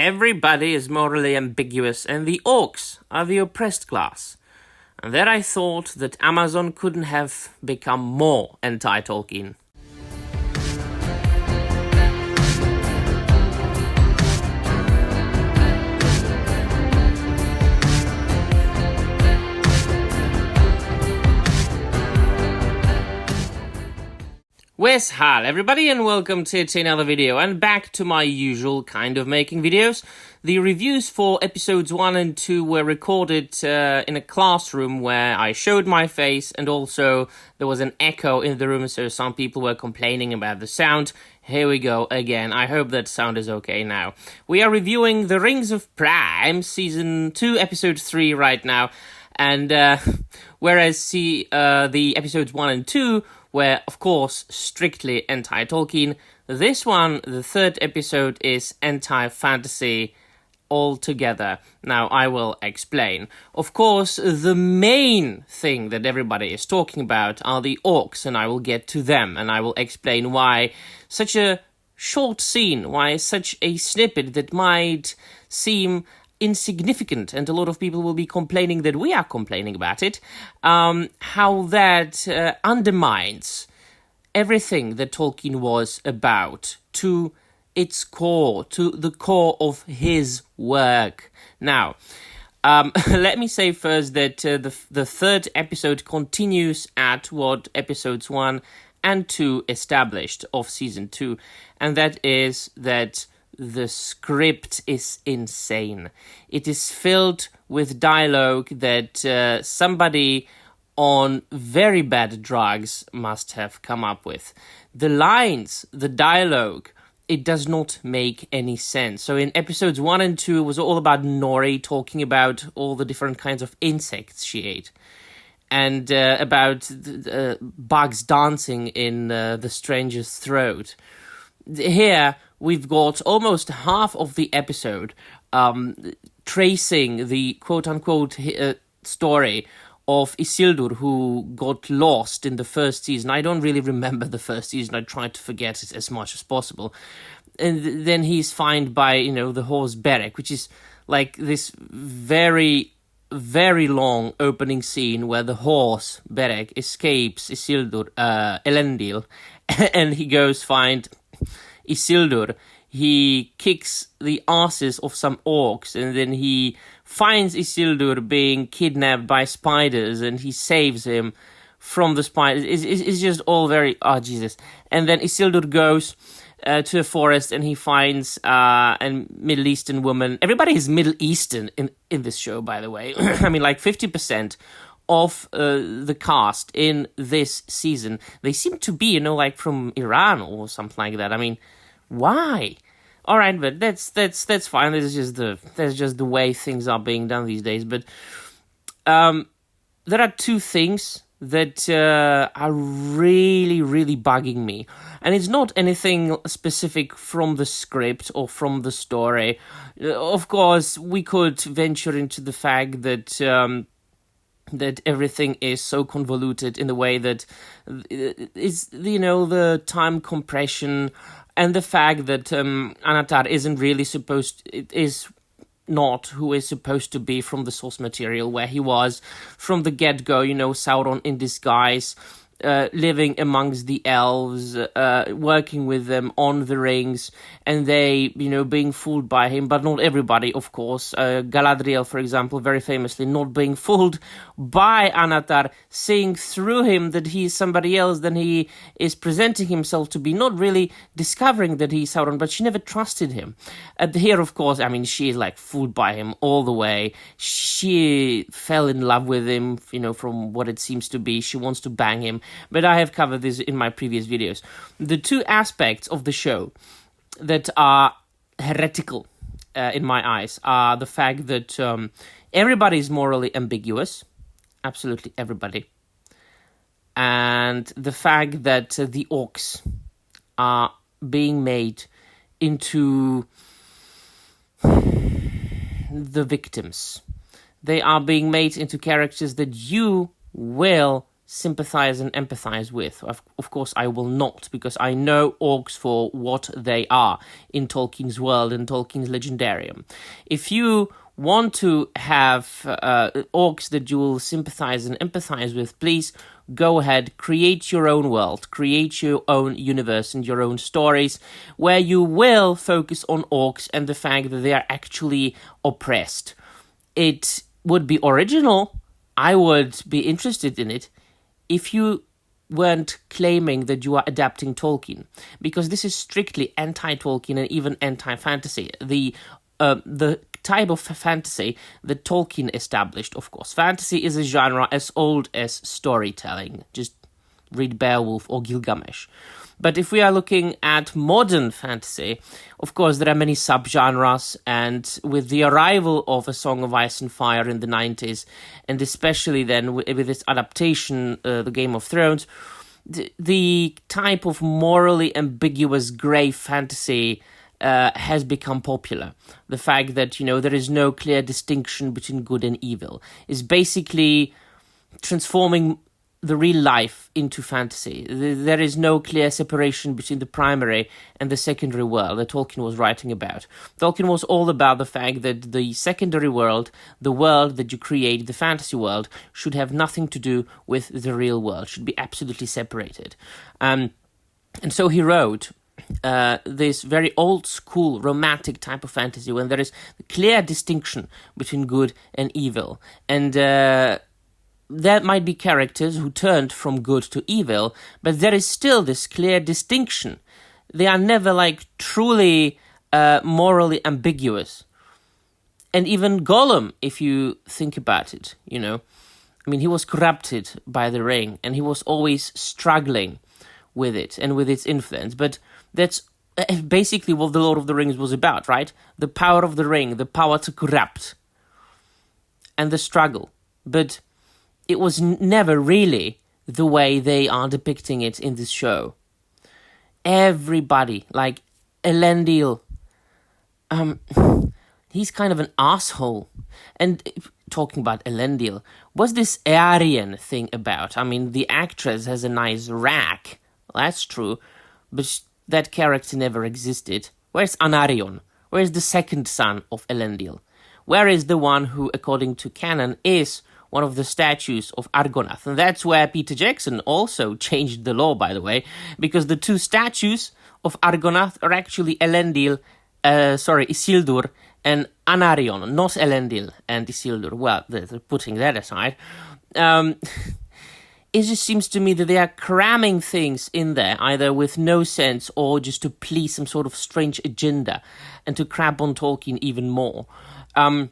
everybody is morally ambiguous and the Orcs are the oppressed class. And there I thought that Amazon couldn't have become more anti-Tolkien. Where's Hal, everybody, and welcome to another video, and back to my usual kind of making videos. The reviews for episodes 1 and 2 were recorded in a classroom where I showed my face, and also there was an echo in the room, so some people were complaining about the sound. Here we go again. I hope that sound is okay now. We are reviewing The Rings of Prime, Season 2, Episode 3 right now, and whereas the episodes 1 and 2 were, of course, strictly anti-Tolkien, this one, the third episode, is anti-fantasy altogether. Now, I will explain. Of course, the main thing that everybody is talking about are the Orcs, and I will get to them, and I will explain why such a short scene, why such a snippet that might seem insignificant, and a lot of people will be complaining that we are complaining about it, how that undermines everything that Tolkien was about to its core, to the core of his work. Now, let me say first that the third episode continues at what episodes 1 and 2 established of season 2, and that is that the script is insane. It is filled with dialogue that somebody on very bad drugs must have come up with. The lines, the dialogue, it does not make any sense. So in episodes 1 and 2, it was all about Nori talking about all the different kinds of insects she ate, and about bugs dancing in the stranger's throat. Here, we've got almost half of the episode tracing the quote-unquote story of Isildur, who got lost in the first season. I don't really remember the first season. I tried to forget it as much as possible. And then he's found by, the horse Beric, which is like this very, very long opening scene where the horse Beric escapes Isildur, Elendil, and he goes find Isildur. He kicks the asses of some orcs, and then he finds Isildur being kidnapped by spiders, and he saves him from the spiders. It's just all very, oh Jesus. And then Isildur goes to a forest, and he finds a Middle Eastern woman. Everybody is Middle Eastern in this show, by the way. I mean, like 50% of the cast in this season, they seem to be, like from Iran or something like that. I mean, why? All right, but that's fine. That's just the way things are being done these days. But there are two things that are really, really bugging me, and it's not anything specific from the script or from the story. Of course, we could venture into the fact that that everything is so convoluted in the way that is, the time compression, and the fact that Anatar is not who is supposed to be from the source material, where he was from the get-go, Sauron in disguise, living amongst the elves, working with them on the rings, and they, being fooled by him, but not everybody, of course. Galadriel, for example, very famously not being fooled by Anatar, seeing through him that he is somebody else than he is presenting himself to be, not really discovering that he is Sauron, but she never trusted him. Here, of course, I mean, she is like fooled by him all the way. She fell in love with him, from what it seems to be. She wants to bang him. But I have covered this in my previous videos. The two aspects of the show that are heretical in my eyes are the fact that everybody is morally ambiguous, absolutely everybody, and the fact that the Orcs are being made into the victims. They are being made into characters that you will sympathize and empathize with. Of course, I will not, because I know orcs for what they are in Tolkien's world and Tolkien's legendarium. If you want to have orcs that you will sympathize and empathize with, please go ahead, create your own world, create your own universe and your own stories, where you will focus on orcs and the fact that they are actually oppressed. It would be original, I would be interested in it, if you weren't claiming that you are adapting Tolkien, because this is strictly anti-Tolkien and even anti-fantasy. The type of fantasy that Tolkien established, of course. Fantasy is a genre as old as storytelling. Just read Beowulf or Gilgamesh. But if we are looking at modern fantasy, of course, there are many subgenres, and with the arrival of A Song of Ice and Fire in the 90s, and especially then with its adaptation, The Game of Thrones, the type of morally ambiguous grey fantasy has become popular. The fact that, there is no clear distinction between good and evil is basically transforming the real life into fantasy. There is no clear separation between the primary and the secondary world that Tolkien was writing about. Tolkien was all about the fact that the secondary world, the world that you create, the fantasy world, should have nothing to do with the real world, should be absolutely separated. And so he wrote this very old school romantic type of fantasy when there is a clear distinction between good and evil. And there might be characters who turned from good to evil, but there is still this clear distinction. They are never truly morally ambiguous. And even Gollum, if you think about it, he was corrupted by the ring, and he was always struggling with it and with its influence. But that's basically what the Lord of the Rings was about, right? The power of the ring, the power to corrupt, and the struggle. But it was never really the way they are depicting it in this show. Everybody, like Elendil, he's kind of an asshole. And talking about Elendil, what's this Aryan thing about? The actress has a nice rack. That's true. But that character never existed. Where's Anarion? Where's the second son of Elendil? Where is the one who, according to canon, is one of the statues of Argonath? And that's where Peter Jackson also changed the law, by the way, because the two statues of Argonath are actually Isildur and Anarion, not Elendil and Isildur. Well, putting that aside, it just seems to me that they are cramming things in there, either with no sense or just to please some sort of strange agenda and to crap on Tolkien even more. And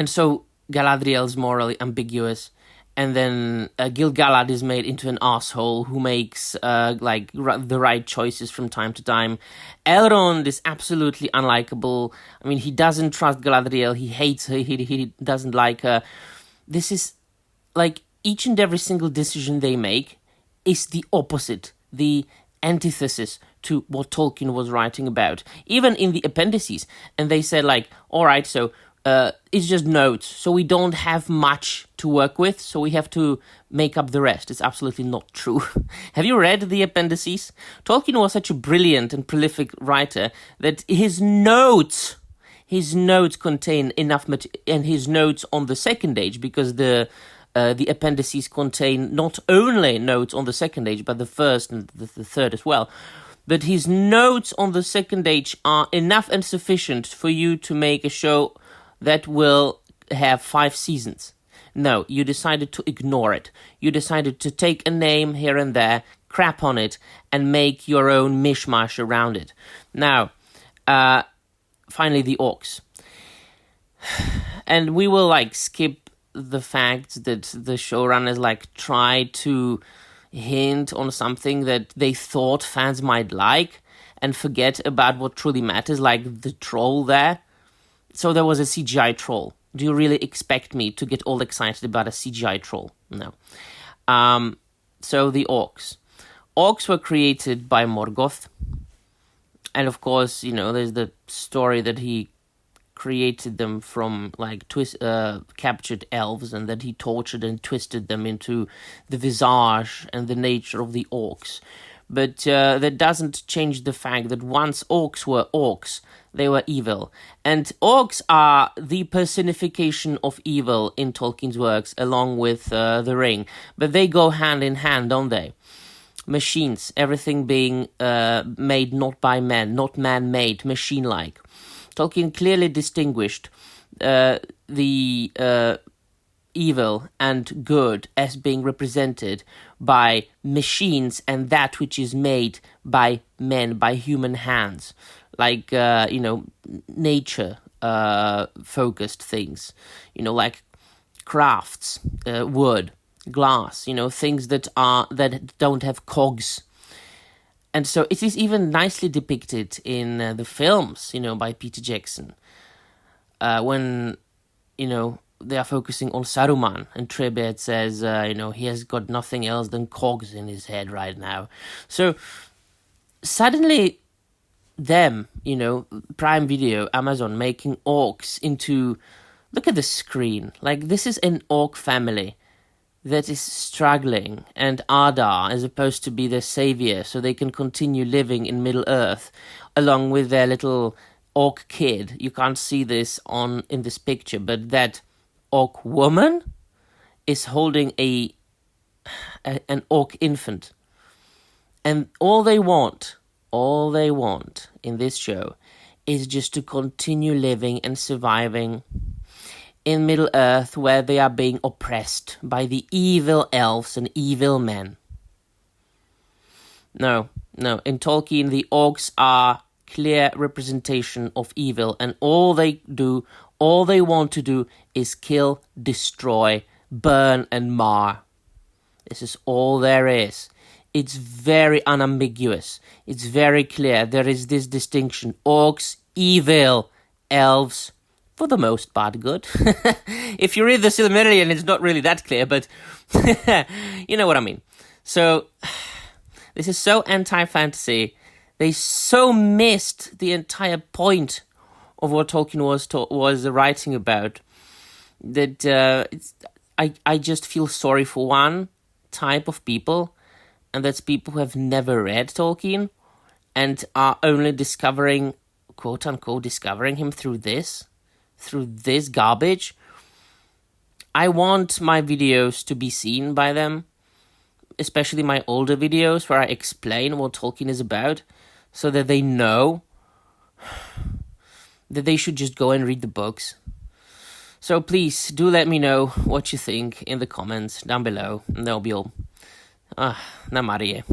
so Galadriel's morally ambiguous, and then Gil-galad is made into an asshole who makes the right choices from time to time. Elrond is absolutely unlikable. He doesn't trust Galadriel, he hates her, he doesn't like her. This is each and every single decision they make is the opposite, the antithesis to what Tolkien was writing about. Even in the appendices, and they said all right, so it's just notes, so we don't have much to work with, so we have to make up the rest. It's absolutely not true. Have you read the appendices? Tolkien was such a brilliant and prolific writer that his notes contain enough material, and his notes on the second age, because the appendices contain not only notes on the second age, but the first and the third as well. But his notes on the second age are enough and sufficient for you to make a show that will have 5 seasons. No, you decided to ignore it. You decided to take a name here and there, crap on it, and make your own mishmash around it. Now, finally, the orcs. And we will skip the fact that the showrunners tried to hint on something that they thought fans might like and forget about what truly matters, like the troll there. So there was a CGI troll. Do you really expect me to get all excited about a CGI troll? No. So the orcs. Orcs were created by Morgoth. And of course, there's the story that he created them from like captured elves, and that he tortured and twisted them into the visage and the nature of the orcs. But that doesn't change the fact that once orcs were orcs, they were evil. And orcs are the personification of evil in Tolkien's works, along with the Ring. But they go hand in hand, don't they? Machines, everything being made not by men, not man-made, machine-like. Tolkien clearly distinguished the evil and good as being represented by machines and that which is made by men, by human hands, like nature focused things, like crafts, wood, glass, things that don't have cogs. And so it is even nicely depicted in the films, by Peter Jackson, when they are focusing on Saruman, and Trebet says, he has got nothing else than cogs in his head right now. So suddenly them, Prime Video, Amazon, making orcs into, look at the screen, like this is an orc family that is struggling, and Adar is supposed to be their savior so they can continue living in Middle-earth along with their little orc kid. You can't see this in this picture, but that orc woman is holding an orc infant. And all they want in this show is just to continue living and surviving in Middle-earth, where they are being oppressed by the evil elves and evil men. No, in Tolkien the orcs are clear representation of evil, and all they want to do is kill, destroy, burn and mar. This is all there is. It's very unambiguous. It's very clear. There is this distinction. Orcs, evil. Elves, for the most part, good. If you read the Silmarillion, it's not really that clear, but you know what I mean. So, this is so anti-fantasy. They so missed the entire point of what Tolkien was writing about, that I just feel sorry for one type of people, and that's people who have never read Tolkien and are only discovering, quote unquote, discovering him through this garbage. I want my videos to be seen by them, especially my older videos where I explain what Tolkien is about, so that they know that they should just go and read the books. So please do let me know what you think in the comments down below, and that'll be all. Na Marie.